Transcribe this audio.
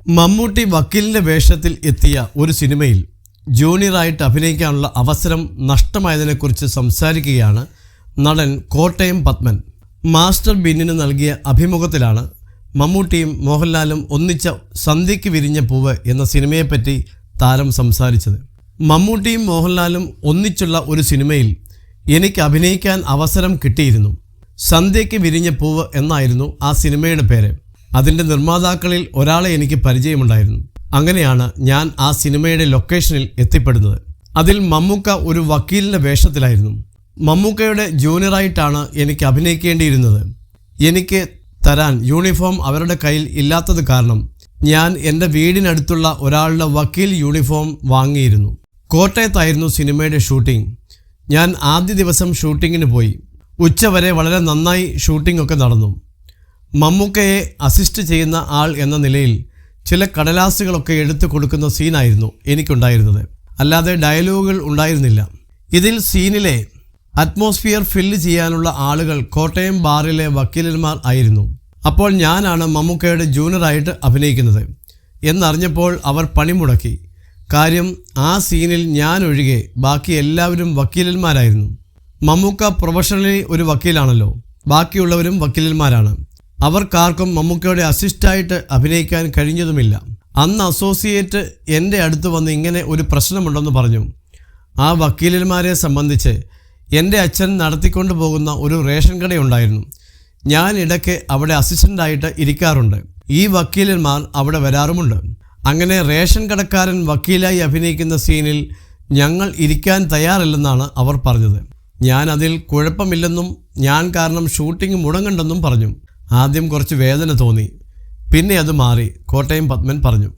മമ്മൂട്ടി വക്കീലിൻ്റെ വേഷത്തിൽ എത്തിയ ഒരു സിനിമയിൽ ജൂനിയറായിട്ട് അഭിനയിക്കാനുള്ള അവസരം നഷ്ടമായതിനെക്കുറിച്ച് സംസാരിക്കുകയാണ് നടൻ കോട്ടയം പത്മൻ. മാസ്റ്റർ ബിന്നിന് നൽകിയ അഭിമുഖത്തിലാണ് മമ്മൂട്ടിയും മോഹൻലാലും ഒന്നിച്ച സന്ധ്യയ്ക്ക് വിരിഞ്ഞ പൂവ് എന്ന സിനിമയെപ്പറ്റി താരം സംസാരിച്ചത്. മമ്മൂട്ടിയും മോഹൻലാലും ഒന്നിച്ചുള്ള ഒരു സിനിമയിൽ എനിക്ക് അഭിനയിക്കാൻ അവസരം കിട്ടിയിരുന്നു. സന്ധ്യയ്ക്ക് വിരിഞ്ഞ പൂവ് എന്നായിരുന്നു ആ സിനിമയുടെ പേര്. അതിൻ്റെ നിർമ്മാതാക്കളിൽ ഒരാളെ എനിക്ക് പരിചയമുണ്ടായിരുന്നു. അങ്ങനെയാണ് ഞാൻ ആ സിനിമയുടെ ലൊക്കേഷനിൽ എത്തിപ്പെടുന്നത്. അതിൽ മമ്മൂക്ക ഒരു വക്കീലിൻ്റെ വേഷത്തിലായിരുന്നു. മമ്മൂക്കയുടെ ജൂനിയറായിട്ടാണ് എനിക്ക് അഭിനയിക്കേണ്ടിയിരുന്നത്. എനിക്ക് തരാൻ യൂണിഫോം അവരുടെ കയ്യിൽ ഇല്ലാത്തത് കാരണം ഞാൻ എൻ്റെ വീടിനടുത്തുള്ള ഒരാളുടെ വക്കീൽ യൂണിഫോം വാങ്ങിയിരുന്നു. കോട്ടയത്തായിരുന്നു സിനിമയുടെ ഷൂട്ടിംഗ്. ഞാൻ ആദ്യ ദിവസം ഷൂട്ടിങ്ങിന് പോയി. ഉച്ചവരെ വളരെ നന്നായി ഷൂട്ടിംഗ് ഒക്കെ നടന്നു. മമ്മൂക്കയെ അസിസ്റ്റ് ചെയ്യുന്ന ആൾ എന്ന നിലയിൽ ചില കടലാസുകളൊക്കെ എടുത്തു കൊടുക്കുന്ന സീനായിരുന്നു എനിക്കുണ്ടായിരുന്നത്. അല്ലാതെ ഡയലോഗുകൾ ഉണ്ടായിരുന്നില്ല. ഇതിൽ സീനിലെ അറ്റ്മോസ്ഫിയർ ഫില്ല് ചെയ്യാനുള്ള ആളുകൾ കോട്ടയം ബാറിലെ വക്കീലന്മാർ ആയിരുന്നു. അപ്പോൾ ഞാനാണ് മമ്മൂക്കയുടെ ജൂനിയറായിട്ട് അഭിനയിക്കുന്നത് എന്നറിഞ്ഞപ്പോൾ അവർ പണിമുടക്കി. കാര്യം ആ സീനിൽ ഞാൻ ഒഴികെ ബാക്കി എല്ലാവരും വക്കീലന്മാരായിരുന്നു. മമ്മൂക്ക പ്രൊഫഷണലി ഒരു വക്കീലാണല്ലോ, ബാക്കിയുള്ളവരും വക്കീലന്മാരാണ്. അവർക്കാർക്കും മമ്മൂക്കയുടെ അസിസ്റ്റായിട്ട് അഭിനയിക്കാൻ കഴിഞ്ഞതുമില്ല. അന്ന് അസോസിയേറ്റ് എൻ്റെ അടുത്ത് വന്ന് ഇങ്ങനെ ഒരു പ്രശ്നമുണ്ടെന്ന് പറഞ്ഞു. ആ വക്കീലന്മാരെ സംബന്ധിച്ച് എൻ്റെ അച്ഛൻ നടത്തിക്കൊണ്ടു പോകുന്ന ഒരു റേഷൻ കടയുണ്ടായിരുന്നു. ഞാൻ ഇടയ്ക്ക് അവിടെ അസിസ്റ്റൻ്റായിട്ട് ഇരിക്കാറുണ്ട്. ഈ വക്കീലന്മാർ അവിടെ വരാറുമുണ്ട്. അങ്ങനെ റേഷൻ കടക്കാരൻ വക്കീലായി അഭിനയിക്കുന്ന സീനിൽ ഞങ്ങൾ ഇരിക്കാൻ തയ്യാറല്ലെന്നാണ് അവർ പറഞ്ഞത്. ഞാൻ അതിൽ കുഴപ്പമില്ലെന്നും ഞാൻ കാരണം ഷൂട്ടിംഗ് മുടങ്ങണ്ടെന്നും പറഞ്ഞു. ആദ്യം കുറച്ച് വേദന തോന്നി, പിന്നെ അത് മാറി, കോട്ടയം പത്മൻ പറഞ്ഞു.